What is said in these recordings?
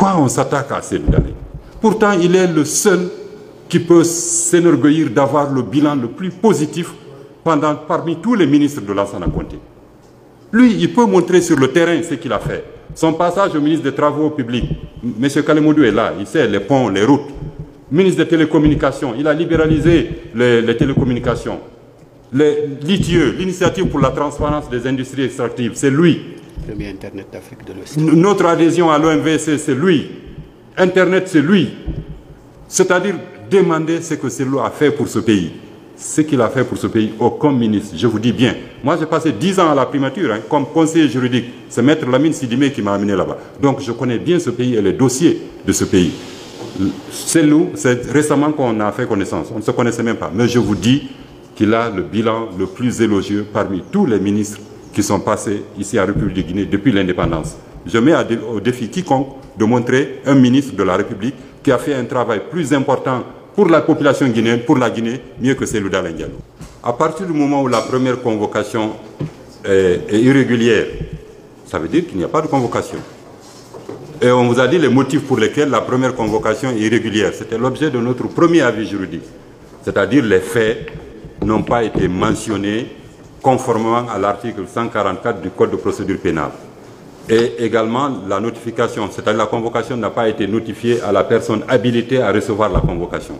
Pourquoi on s'attaque à Cellou Dalein? Pourtant, il est le seul qui peut s'enorgueillir d'avoir le bilan le plus positif parmi tous les ministres de Lansana Conté. Lui, il peut montrer sur le terrain ce qu'il a fait. Son passage au ministre des Travaux publics, M. Kalemodou est là, il sait les ponts, les routes. Ministre des Télécommunications, il a libéralisé les télécommunications. L'ITIE, l'initiative pour la transparence des industries extractives, c'est lui. Premier Internet d'Afrique de l'Ouest. Notre adhésion à l'OMVC, c'est lui. Internet, c'est lui. C'est-à-dire demander ce que Cellou a fait pour ce pays. Ce qu'il a fait pour ce pays, comme ministre, je vous dis bien. Moi, j'ai passé 10 ans à la primature, comme conseiller juridique. C'est Maître Lamine Sidimé qui m'a amené là-bas. Donc, je connais bien ce pays et les dossiers de ce pays. Cellou, c'est récemment qu'on a fait connaissance. On ne se connaissait même pas. Mais je vous dis qu'il a le bilan le plus élogieux parmi tous les ministres qui sont passés ici à République de Guinée depuis l'indépendance. Je mets au défi quiconque de montrer un ministre de la République qui a fait un travail plus important pour la population guinéenne, pour la Guinée, mieux que Cellou Dalein Diallo. À partir du moment où la première convocation est irrégulière, ça veut dire qu'il n'y a pas de convocation. Et on vous a dit les motifs pour lesquels la première convocation est irrégulière. C'était l'objet de notre premier avis juridique. C'est-à-dire les faits n'ont pas été mentionnés conformément à l'article 144 du Code de procédure pénale. Et également la notification, c'est-à-dire la convocation n'a pas été notifiée à la personne habilitée à recevoir la convocation.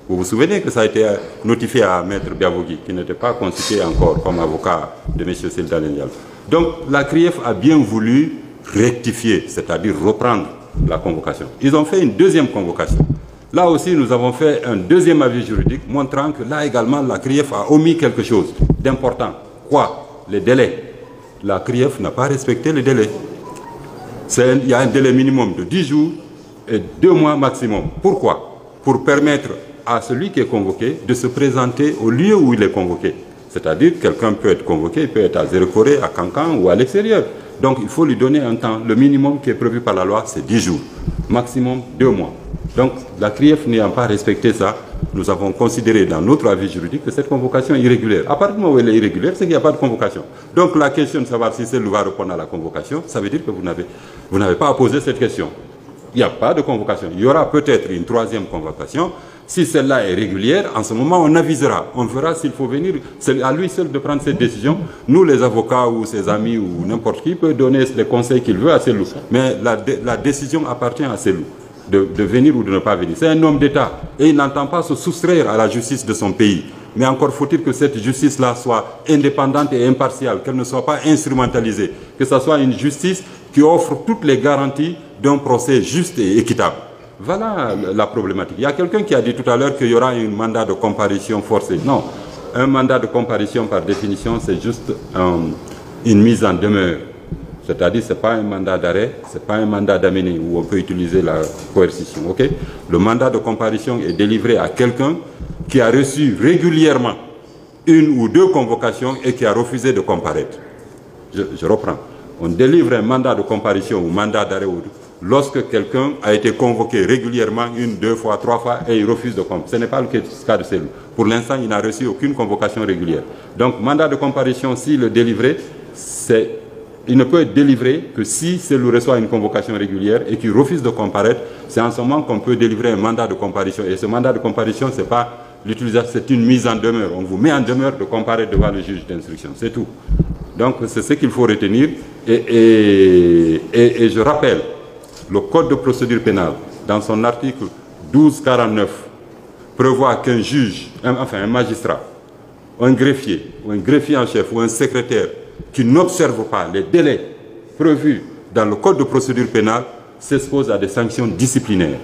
Vous vous souvenez que ça a été notifié à Maître Biavogui, qui n'était pas constitué encore comme avocat de M. Cellou Dalein Diallo. Donc la CRIEF a bien voulu rectifier, c'est-à-dire reprendre la convocation. Ils ont fait une deuxième convocation. Là aussi, nous avons fait un deuxième avis juridique montrant que là également, la CRIEF a omis quelque chose d'important. Quoi? Les délais. La CRIEF n'a pas respecté les délais. Il y a un délai minimum de 10 jours et 2 mois maximum. Pourquoi? Pour permettre à celui qui est convoqué de se présenter au lieu où il est convoqué. C'est-à-dire quelqu'un peut être convoqué, il peut être à Zéro-Corée, à Cancan ou à l'extérieur. Donc il faut lui donner un temps. Le minimum qui est prévu par la loi, c'est 10 jours. Maximum 2 mois. Donc la CRIEF n'ayant pas respecté ça, nous avons considéré dans notre avis juridique que cette convocation est irrégulière. À partir du moment où elle est irrégulière, c'est qu'il n'y a pas de convocation. Donc la question de savoir si Cellou va répondre à la convocation, ça veut dire que vous n'avez pas à poser cette question. Il n'y a pas de convocation. Il y aura peut-être une troisième convocation. Si celle-là est régulière, en ce moment, on avisera. On verra s'il faut venir. C'est à lui seul de prendre cette décision. Nous, les avocats ou ses amis ou n'importe qui peut donner les conseils qu'il veut à Cellou. Mais la décision appartient à Cellou. De venir ou de ne pas venir. C'est un homme d'État et il n'entend pas se soustraire à la justice de son pays. Mais encore faut-il que cette justice-là soit indépendante et impartiale, qu'elle ne soit pas instrumentalisée, que ce soit une justice qui offre toutes les garanties d'un procès juste et équitable. Voilà la problématique. Il y a quelqu'un qui a dit tout à l'heure qu'il y aura un mandat de comparution forcé. Non, un mandat de comparution par définition, c'est juste une mise en demeure. C'est-à-dire ce n'est pas un mandat d'arrêt, ce n'est pas un mandat d'amener où on peut utiliser la coercition. Okay? Le mandat de comparution est délivré à quelqu'un qui a reçu régulièrement 1 ou 2 convocations et qui a refusé de comparaître. Je reprends. On délivre un mandat de comparution ou mandat d'arrêt lorsque quelqu'un a été convoqué régulièrement 1, 2 fois, 3 fois et il refuse de comparaître. Ce n'est pas le cas de Cellou. Pour l'instant, il n'a reçu aucune convocation régulière. Donc, mandat de comparution, s'il est délivré, il ne peut être délivré que si Cellou reçoit une convocation régulière et qu'il refuse de comparaître. C'est en ce moment qu'on peut délivrer un mandat de comparution. Et ce mandat de comparution, ce n'est pas l'utilisation, c'est une mise en demeure. On vous met en demeure de comparaître devant le juge d'instruction. C'est tout. Donc c'est ce qu'il faut retenir. Et je rappelle, le Code de procédure pénale, dans son article 1249, prévoit qu'un juge, enfin un magistrat, un greffier, ou un greffier en chef, ou un secrétaire, qui n'observe pas les délais prévus dans le Code de procédure pénale s'expose à des sanctions disciplinaires.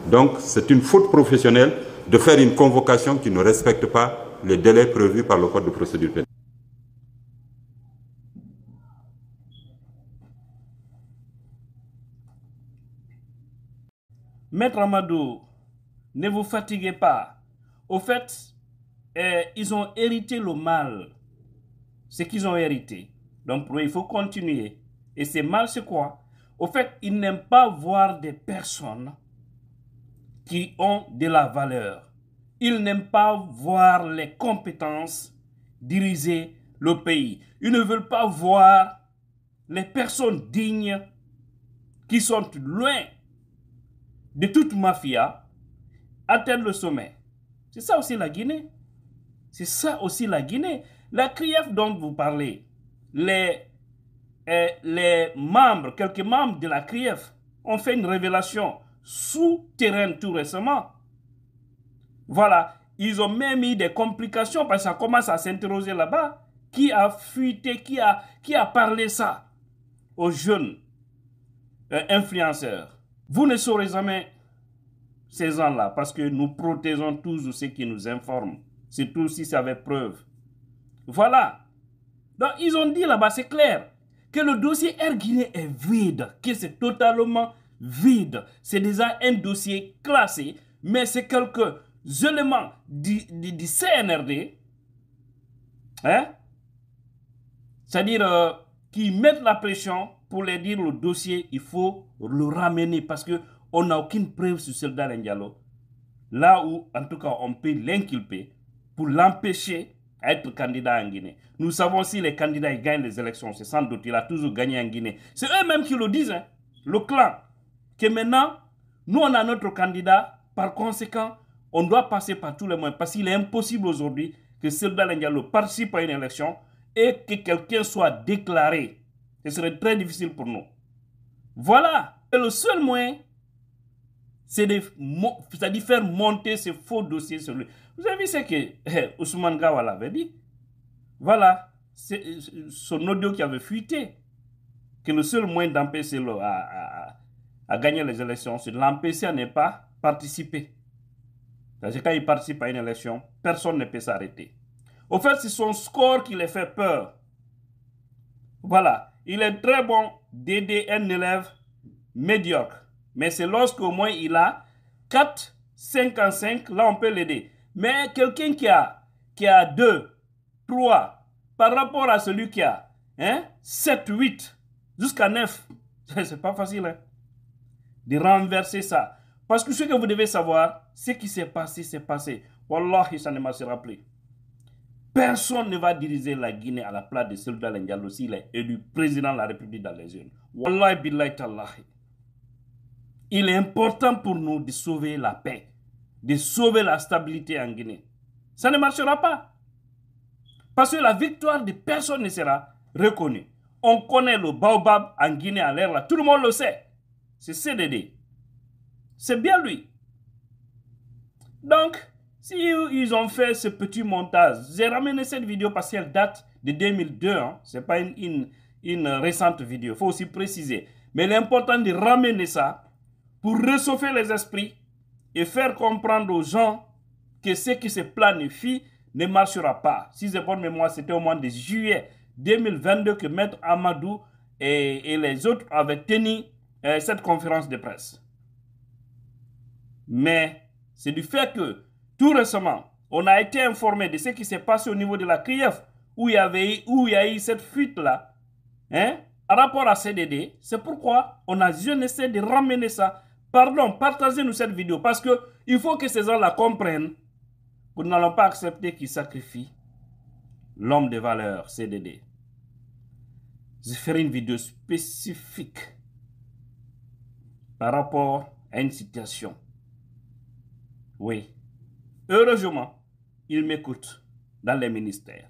Donc, c'est une faute professionnelle de faire une convocation qui ne respecte pas les délais prévus par le Code de procédure pénale. Maître Amadou, ne vous fatiguez pas. Au fait, ils ont hérité le mal. Ce qu'ils ont hérité. Donc, il faut continuer. Et c'est mal, c'est quoi? Au fait, ils n'aiment pas voir des personnes qui ont de la valeur. Ils n'aiment pas voir les compétences diriger le pays. Ils ne veulent pas voir les personnes dignes qui sont loin de toute mafia atteignent le sommet. C'est ça aussi la Guinée. C'est ça aussi la Guinée. La CRIEF dont vous parlez, les membres, quelques membres de la CRIEF ont fait une révélation souterraine tout récemment. Voilà, ils ont même eu des complications parce que ça commence à s'interroger là-bas. Qui a fuité, qui a parlé ça aux jeunes influenceurs? Vous ne saurez jamais ces gens-là parce que nous protégeons tous ceux qui nous informent, surtout si c'est avec preuve. Voilà. Donc ils ont dit là-bas, c'est clair, que le dossier Air Guinée est vide, que c'est totalement vide. C'est déjà un dossier classé, mais c'est quelques éléments du CNRD, hein, c'est-à-dire qui mettent la pression pour les dire le dossier, il faut le ramener parce qu'on n'a aucune preuve sur Celldaline Diallo. Là où, en tout cas, on peut l'inculper pour l'empêcher d'être candidat en Guinée. Nous savons si les candidats ils gagnent les élections, c'est sans doute, il a toujours gagné en Guinée. C'est eux-mêmes qui le disent, hein, le clan, que maintenant, nous on a notre candidat, par conséquent, on doit passer par tous les moyens parce qu'il est impossible aujourd'hui que Celldaline Diallo participe à une élection et que quelqu'un soit déclaré. Ce serait très difficile pour nous. Voilà. Et le seul moyen, c'est de faire monter ce faux dossier sur lui. Vous avez vu ce que Ousmane Gawal avait dit? Voilà. C'est son audio qui avait fuité. Que le seul moyen d'empêcher à gagner les élections, c'est de l'empêcher à ne pas participer. Parce que quand il participe à une élection, personne ne peut s'arrêter. Au fait, c'est son score qui les fait peur. Voilà. Il est très bon d'aider un élève médiocre. Mais c'est lorsqu'au moins il a 4, 55, là on peut l'aider. Mais quelqu'un qui a 2, 3, par rapport à celui qui a 7, 8, jusqu'à 9, c'est pas facile hein, de renverser ça. Parce que ce que vous devez savoir, ce qui s'est passé, c'est passé. Wallahi, ça ne marchera plus. Personne ne va diriger la Guinée à la place de Celldaline Diallo s'il est élu président de la République dans les urnes. Wallahi billahi tallahi. Il est important pour nous de sauver la paix, de sauver la stabilité en Guinée. Ça ne marchera pas. Parce que la victoire de personne ne sera reconnue. On connaît le baobab en Guinée à l'air là. Tout le monde le sait. C'est CDD. C'est bien lui. Donc, si ils ont fait ce petit montage, j'ai ramené cette vidéo parce qu'elle date de 2002. Hein. Ce n'est pas une récente vidéo. Il faut aussi préciser. Mais l'important de ramener ça pour réchauffer les esprits et faire comprendre aux gens que ce qui se planifie ne marchera pas. Si j'ai bonne mémoire, c'était au mois de juillet 2022 que Maître Amadou et les autres avaient tenu cette conférence de presse. Mais c'est du fait que tout récemment, on a été informé de ce qui s'est passé au niveau de la CRIEF où il y a eu cette fuite-là, hein, par rapport à CDD. C'est pourquoi on a essayé de ramener ça. Pardon, partagez-nous cette vidéo parce qu'il faut que ces gens-là comprennent que nous n'allons pas accepter qu'ils sacrifient l'homme de valeur, CDD. Je ferai une vidéo spécifique par rapport à une situation. Oui. Heureusement, il m'écoute dans les ministères.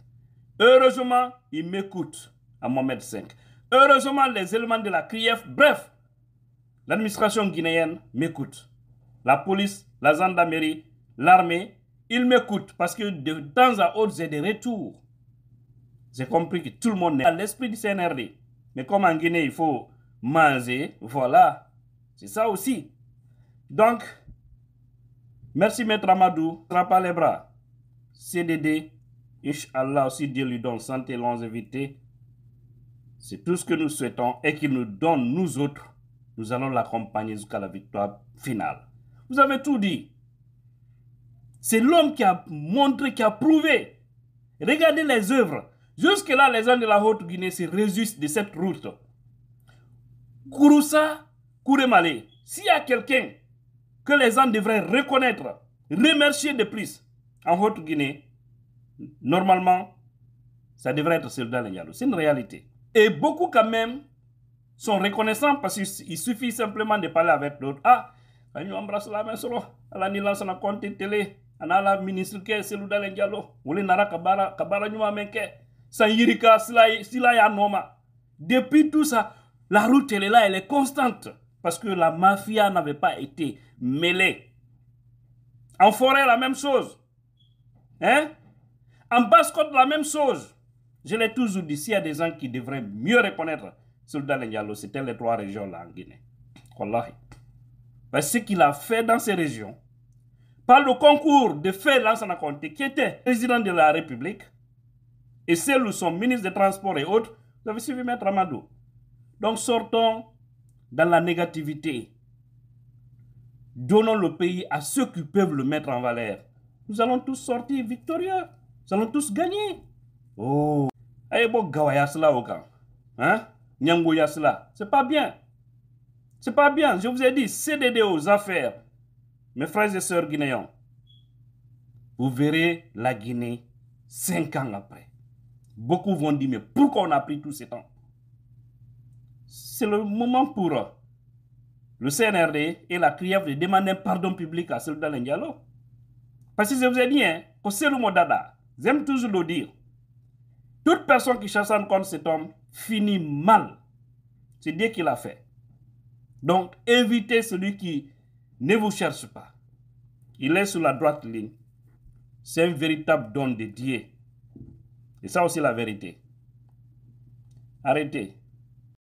Heureusement, il m'écoute à Mohamed V. Heureusement, les éléments de la CRIEF, bref, l'administration guinéenne m'écoute. La police, la gendarmerie, l'armée, ils m'écoutent parce que de temps à autre, j'ai des retours. J'ai compris que tout le monde est à l'esprit du CNRD. Mais comme en Guinée, il faut manger, voilà. C'est ça aussi. Donc, merci Maître Amadou, ne pas les bras. CDD, Inch'Allah aussi Dieu lui donne santé, longévité. C'est tout ce que nous souhaitons et qu'il nous donne, nous autres. Nous allons l'accompagner jusqu'à la victoire finale. Vous avez tout dit. C'est l'homme qui a montré, qui a prouvé. Regardez les œuvres. Jusque-là, les gens de la Haute-Guinée se réjouissent de cette route. Kouroussa, Kourémalé. S'il y a quelqu'un que les gens devraient reconnaître, remercier de plus en Haute-Guinée, normalement, ça devrait être Celldaline Diallo. C'est une réalité. Et beaucoup quand même sont reconnaissants parce qu'il suffit simplement de parler avec l'autre. Ah, Nous embrasse la main solo. La ni lance na compte télé. Ana la ministre ke Cellou Dalein Diallo. Wole nara kabara nyuma menke. Sans yirika sila ya noma. Depuis tout ça, la route elle est là, elle est constante. Parce que la mafia n'avait pas été mêlée. En forêt, la même chose. Hein? En Basse-Côte, la même chose. Je l'ai toujours dit, s'il y a des gens qui devraient mieux reconnaître Cellou Dalein Diallo, c'était les 3 régions-là en Guinée. Wallahi. Parce que ce qu'il a fait dans ces régions, par le concours de Félix Lansana Conté, qui était président de la République, et celle où son ministre des Transports et autres, vous avez suivi Maître Amadou. Donc sortons dans la négativité. Donnons le pays à ceux qui peuvent le mettre en valeur. Nous allons tous sortir victorieux. Nous allons tous gagner. Oh. Aïe, bon, gawayasla au camp. Hein? Nyango yasla. C'est pas bien. C'est pas bien. Je vous ai dit, CDD aux affaires. Mes frères et sœurs guinéens, vous verrez la Guinée 5 ans après. Beaucoup vont dire, mais pourquoi on a pris tout ce temps? C'est le moment pour le CNRD et la CRIEF de demander un pardon public à Cellou Dalein Diallo. Parce que je vous ai dit, hein, que Cellou Modada, j'aime toujours le dire, toute personne qui chasse contre cet homme finit mal. C'est Dieu qui l'a fait. Donc, évitez celui qui ne vous cherche pas. Il est sur la droite ligne. C'est un véritable don de Dieu. Et ça aussi la vérité. Arrêtez.